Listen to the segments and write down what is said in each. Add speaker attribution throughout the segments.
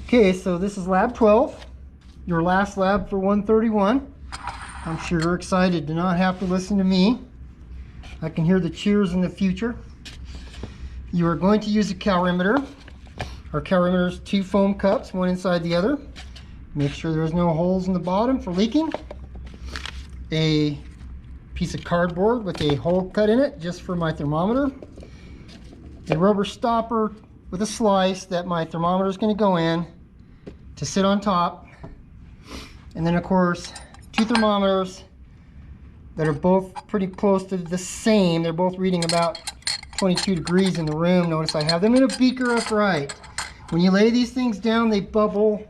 Speaker 1: Okay, so this is lab 12, your last lab for 131. I'm sure you're excited to not have to listen to me. I can hear the cheers in the future. You are going to use a calorimeter. Our calorimeter is 2 foam cups, one inside the other. Make sure there's no holes in the bottom for leaking. A piece of cardboard with a hole cut in it just for my thermometer. A rubber stopper with a slice that my thermometer is going to go in to sit on top. And then of course 2 thermometers that are both pretty close to the same. They're both reading about 22 degrees in the room. Notice I have them in a beaker upright. When you lay these things down, they bubble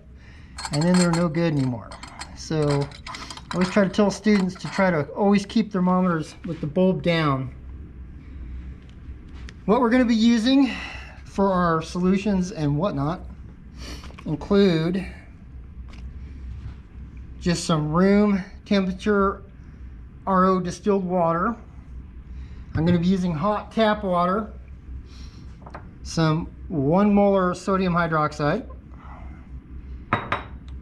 Speaker 1: and then they're no good anymore. So I always try to tell students to try to always keep thermometers with the bulb down. What we're going to be using for our solutions and whatnot include just some room temperature RO distilled water. I'm going to be using hot tap water, some 1 molar sodium hydroxide,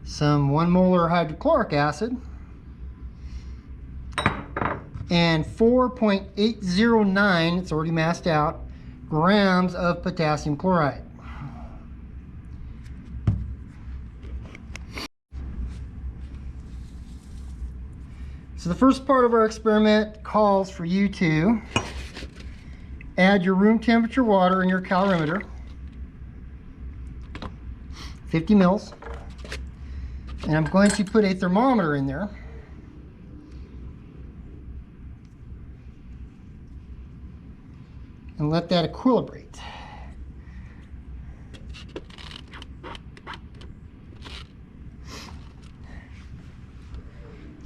Speaker 1: some 1 molar hydrochloric acid, and 4.809, it's already masked out, grams of potassium chloride. So the first part of our experiment calls for you to add your room temperature water in your calorimeter, 50 mils, and I'm going to put a thermometer in there. And let that equilibrate.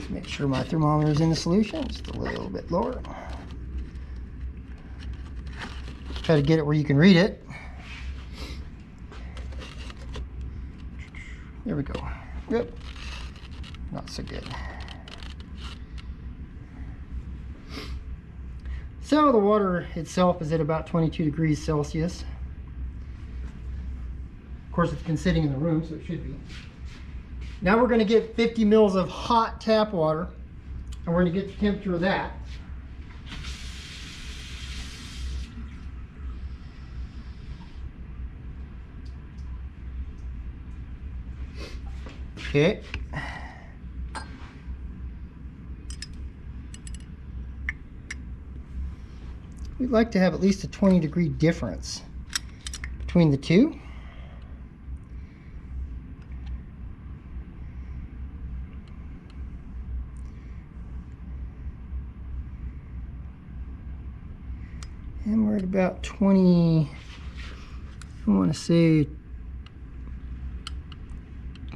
Speaker 1: Make sure my thermometer is in the solution, just a little bit lower. Try to get it where you can read it. There we go. Yep. Not so good. So the water itself is at about 22 degrees Celsius. Of course, it's been sitting in the room, so it should be. Now we're going to get 50 mils of hot tap water, and we're going to get the temperature of that. Okay. We'd like to have at least a 20-degree difference between the two. And we're at about 20, I want to say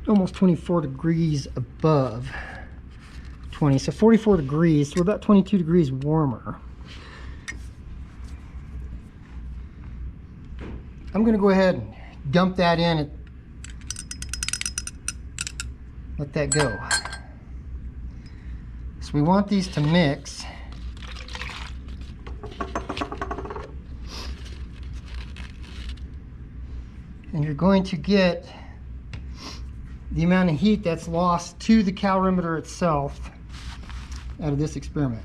Speaker 1: almost 24 degrees above 20. So 44 degrees, so we're about 22 degrees warmer. I'm going to go ahead and dump that in and let that go. So we want these to mix. And you're going to get the amount of heat that's lost to the calorimeter itself out of this experiment.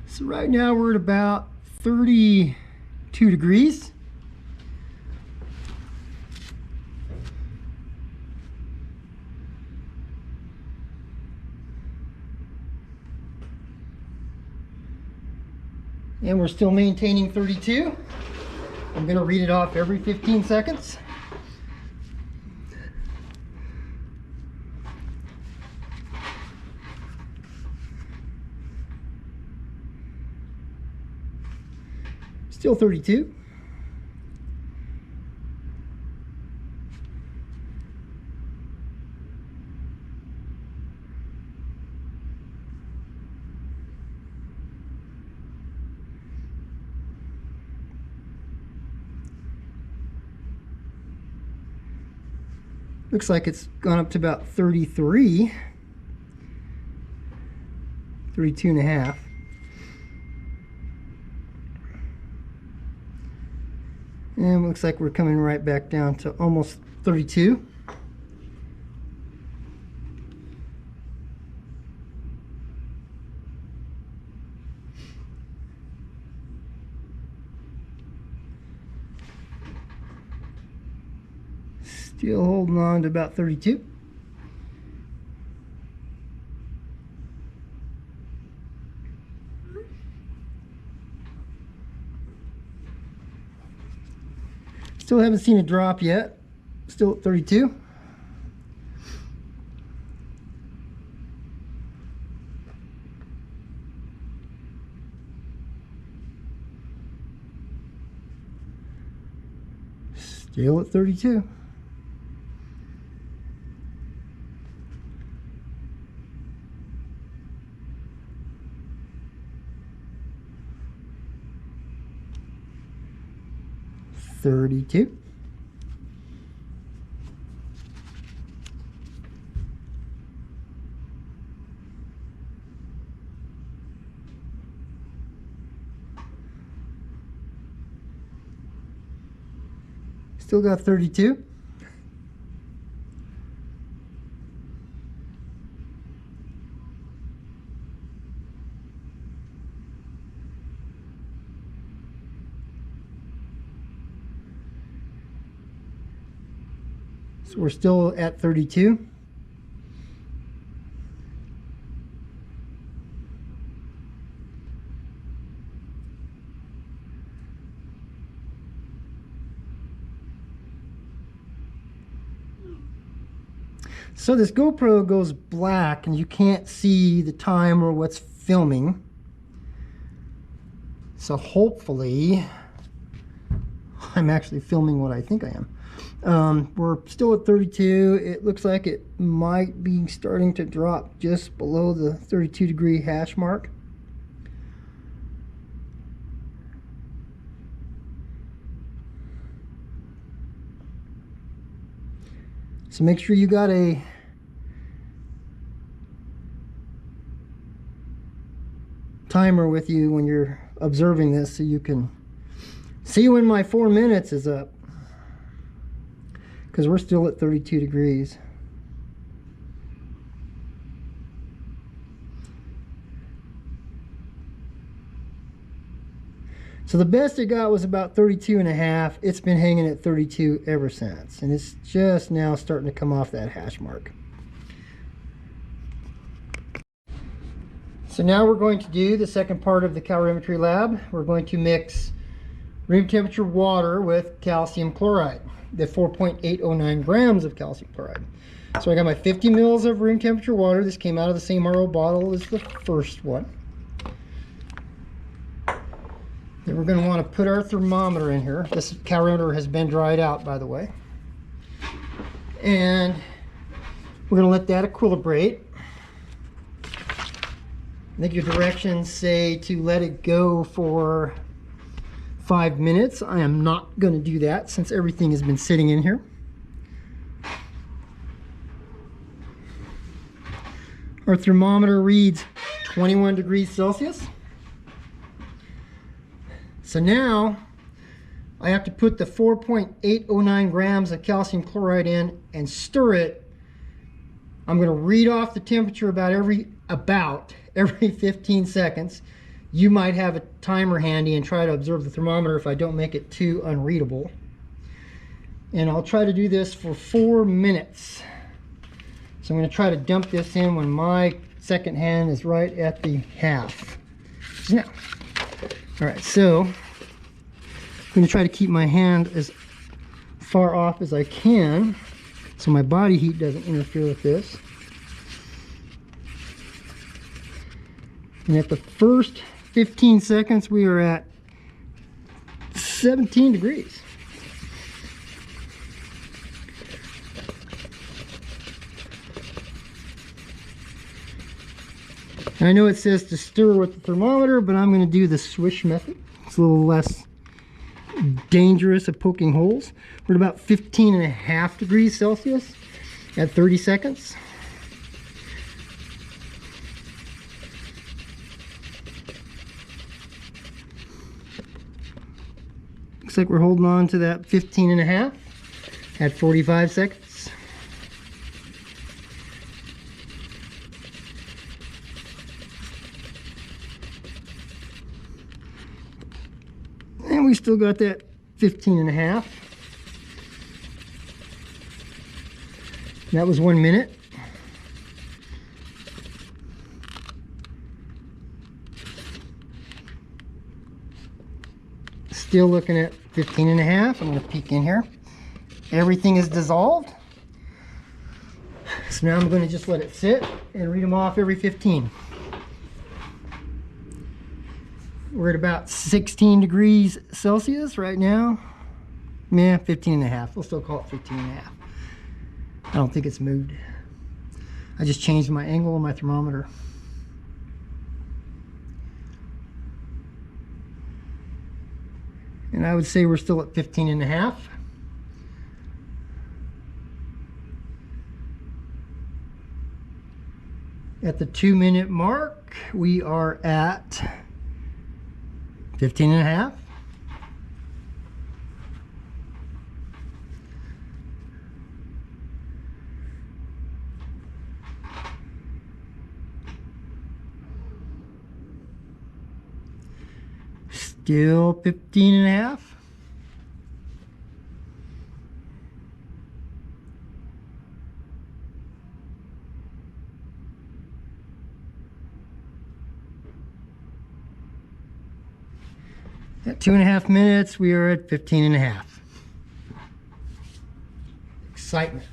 Speaker 1: So right now we're at about 32 degrees. And we're still maintaining 32. I'm going to read it off every 15 seconds. Still 32. Looks like it's gone up to about 33. 32 and a half. And it looks like we're coming right back down to almost 32. Still holding on to about 32. Still haven't seen a drop yet. Still at 32. Still at 32. $32. Still got 32. So we're still at 32. So this GoPro goes black and you can't see the time or what's filming. So hopefully I'm actually filming what I think I am. We're still at 32. It looks like it might be starting to drop just below the 32-degree hash mark. So make sure you got a timer with you when you're observing this so you can see when my 4 minutes is up, because we're still at 32 degrees. So the best it got was about 32 and a half. It's been hanging at 32 ever since, and it's just now starting to come off that hash mark. So now we're going to do the second part of the calorimetry lab. We're going to mix room temperature water with calcium chloride, the 4.809 grams of calcium chloride. So I got my 50 mils of room temperature water. This came out of the same RO bottle as the first one. Then we're going to want to put our thermometer in here. This calorimeter has been dried out, by the way. And we're going to let that equilibrate. I think your directions say to let it go for 5 minutes. I am not going to do that since everything has been sitting in here. Our thermometer reads 21 degrees Celsius. So now I have to put the 4.809 grams of calcium chloride in and stir it. I'm going to read off the temperature about every 15 seconds. You might have a timer handy and try to observe the thermometer if I don't make it too unreadable. And I'll try to do this for 4 minutes. So I'm going to try to dump this in when my second hand is right at the half. Now, all right, so I'm going to try to keep my hand as far off as I can so my body heat doesn't interfere with this. And at the first 15 seconds, we are at 17 degrees. I know it says to stir with the thermometer, but I'm going to do the swish method. It's a little less dangerous at poking holes. We're at about 15 and a half degrees Celsius at 30 seconds. Looks like we're holding on to that 15.5 at 45 seconds. And we still got that 15.5. That was 1 minute. Still looking at 15.5. I'm going to peek in here. Everything is dissolved. So now I'm going to just let it sit and read them off every 15. We're at about 16 degrees Celsius right now. Yeah, 15.5. We'll still call it 15.5. I don't think it's moved. I just changed my angle on my thermometer. And I would say we're still at 15.5. At the 2-minute mark, we are at 15.5. Still 15.5. At 2.5 minutes, we are at 15.5. Excitement.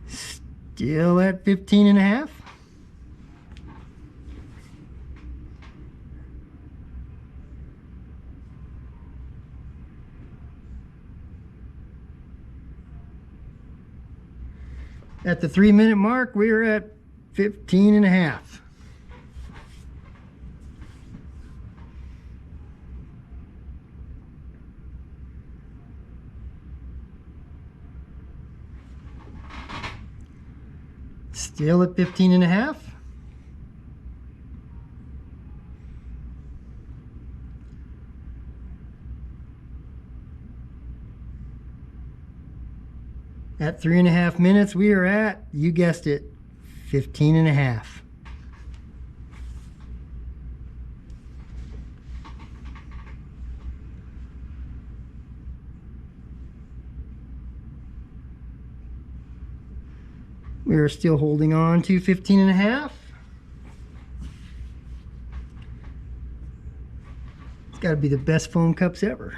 Speaker 1: Still at 15.5. At the 3-minute mark, we are at 15.5. Still at 15.5. At 3.5 minutes, we are at, you guessed it, 15.5. We are still holding on to 15.5. It's got to be the best foam cups ever.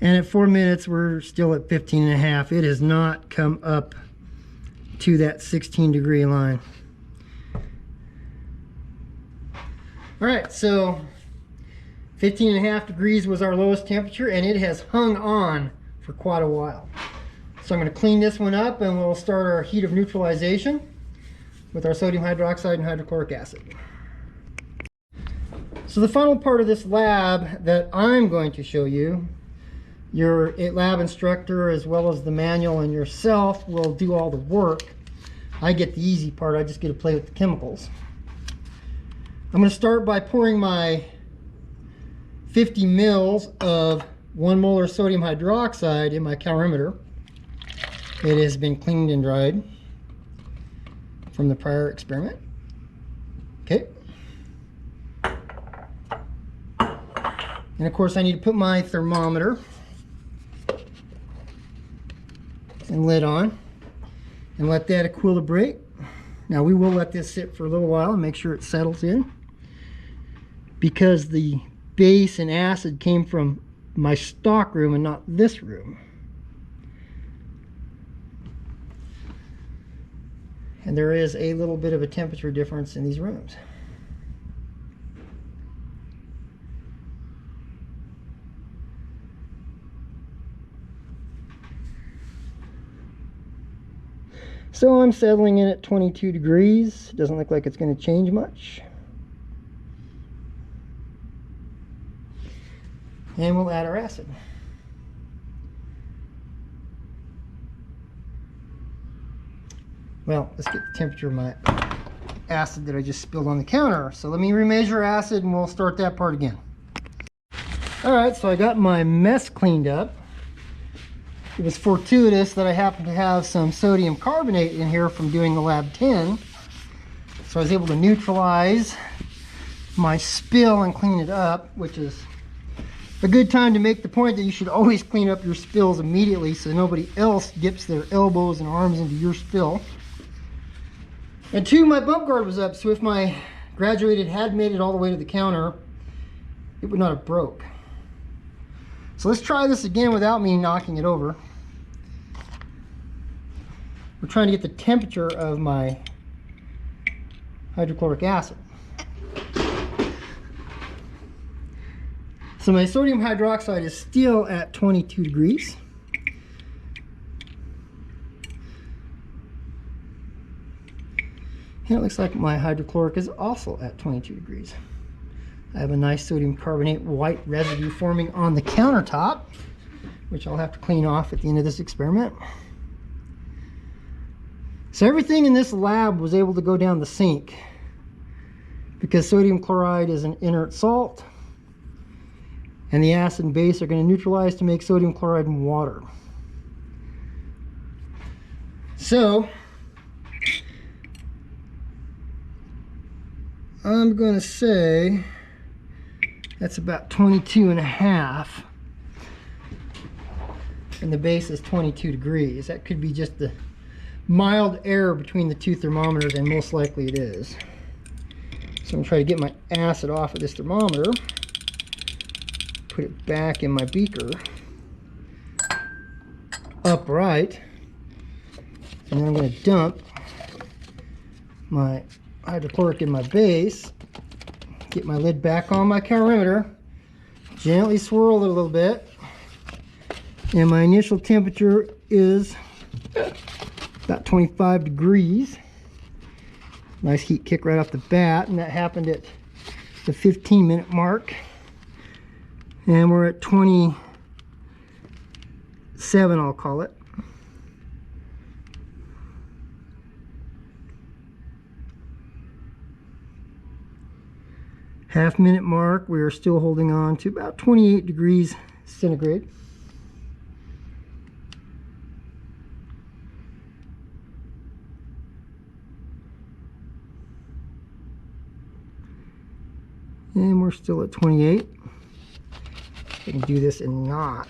Speaker 1: And at 4 minutes, we're still at 15.5. It has not come up to that 16-degree line. All right, so 15.5 degrees was our lowest temperature, and it has hung on for quite a while. So I'm going to clean this one up, and we'll start our heat of neutralization with our sodium hydroxide and hydrochloric acid. So the final part of this lab that I'm going to show you, your lab instructor as well as the manual and yourself will do all the work. I get the easy part, I just get to play with the chemicals. I'm going to start by pouring my 50 mils of 1 molar sodium hydroxide in my calorimeter. It has been cleaned and dried from the prior experiment. Okay. And of course I need to put my thermometer and lid on and let that equilibrate. Now we will let this sit for a little while and make sure it settles in, because the base and acid came from my stock room and not this room. And there is a little bit of a temperature difference in these rooms. So I'm settling in at 22 degrees. It doesn't look like it's going to change much. And we'll add our acid. Well, let's get the temperature of my acid that I just spilled on the counter. So let me remeasure acid and we'll start that part again. All right, so I got my mess cleaned up. It was fortuitous that I happened to have some sodium carbonate in here from doing the lab 10. So I was able to neutralize my spill and clean it up, which is a good time to make the point that you should always clean up your spills immediately so nobody else dips their elbows and arms into your spill. And two, my bump guard was up, so if my graduated had made it all the way to the counter, it would not have broke. So let's try this again without me knocking it over. We're trying to get the temperature of my hydrochloric acid. So my sodium hydroxide is still at 22 degrees. And it looks like my hydrochloric is also at 22 degrees. I have a nice sodium carbonate white residue forming on the countertop, which I'll have to clean off at the end of this experiment. So everything in this lab was able to go down the sink because sodium chloride is an inert salt, and the acid and base are going to neutralize to make sodium chloride and water. So I'm going to say that's about 22.5, and the base is 22 degrees. That could be just the mild error between the two thermometers, and most likely it is. So I'm going to try to get my acid off of this thermometer, put it back in my beaker upright, and then I'm going to dump my hydrochloric in my base, get my lid back on my calorimeter, gently swirl it a little bit, and my initial temperature is about 25 degrees. Nice heat kick right off the bat, and that happened at the 15-minute mark. And we're at 27, I'll call it. Half-minute mark, we are still holding on to about 28 degrees centigrade. And we're still at 28. I can do this and not.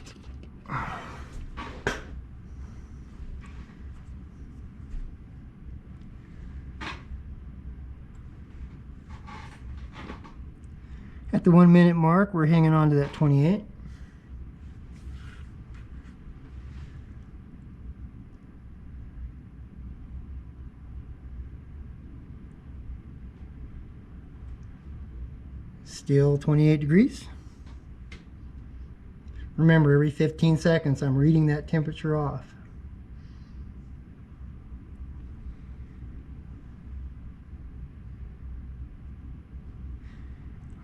Speaker 1: At the 1 minute mark, we're hanging on to that 28. Still 28 degrees. Remember, every 15 seconds I'm reading that temperature off.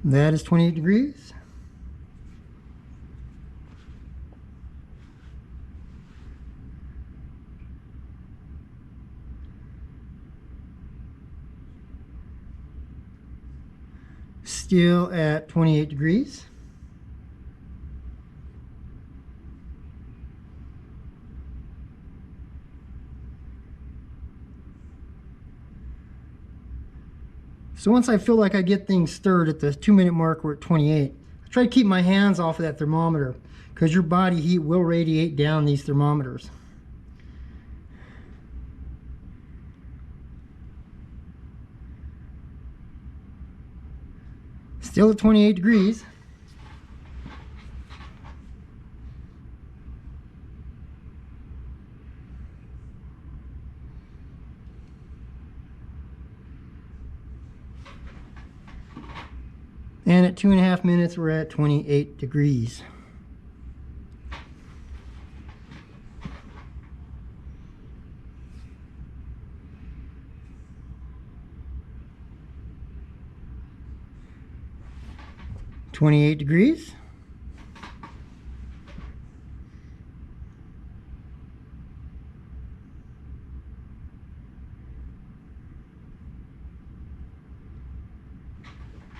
Speaker 1: That is 28 degrees. Still at 28 degrees. So once I feel like I get things stirred at the 2 minute mark, we're at 28. I try to keep my hands off of that thermometer because your body heat will radiate down these thermometers. Still at 28 degrees. And at 2.5 minutes, we're at 28 degrees. (28 degrees).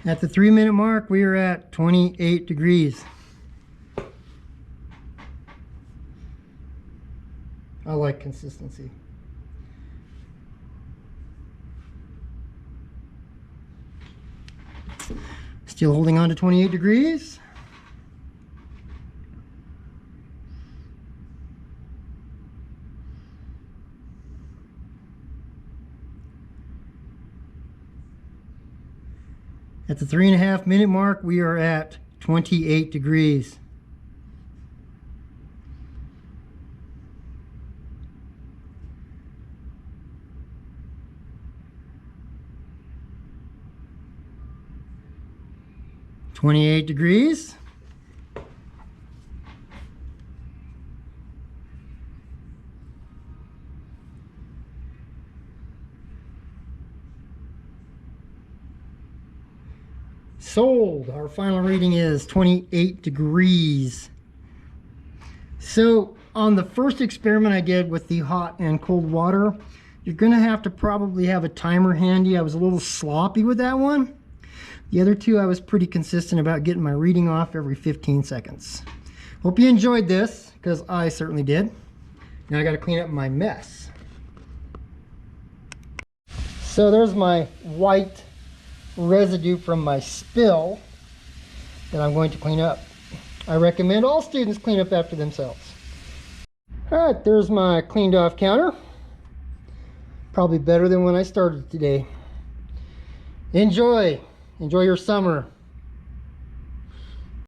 Speaker 1: At the 3-minute mark, we are at 28 degrees. I like consistency. Still holding on to 28 degrees. At the 3.5-minute mark, we are at 28 degrees. $28. Sold. Our final reading is 28 degrees. So on the first experiment I did with the hot and cold water, you're going to have to probably have a timer handy. I was a little sloppy with that one. The other two I was pretty consistent about getting my reading off every 15 seconds. Hope you enjoyed this, because I certainly did. Now I got to clean up my mess. So there's my white residue from my spill that I'm going to clean up. I recommend all students clean up after themselves. All right, there's my cleaned off counter. Probably better than when I started today. Enjoy your summer.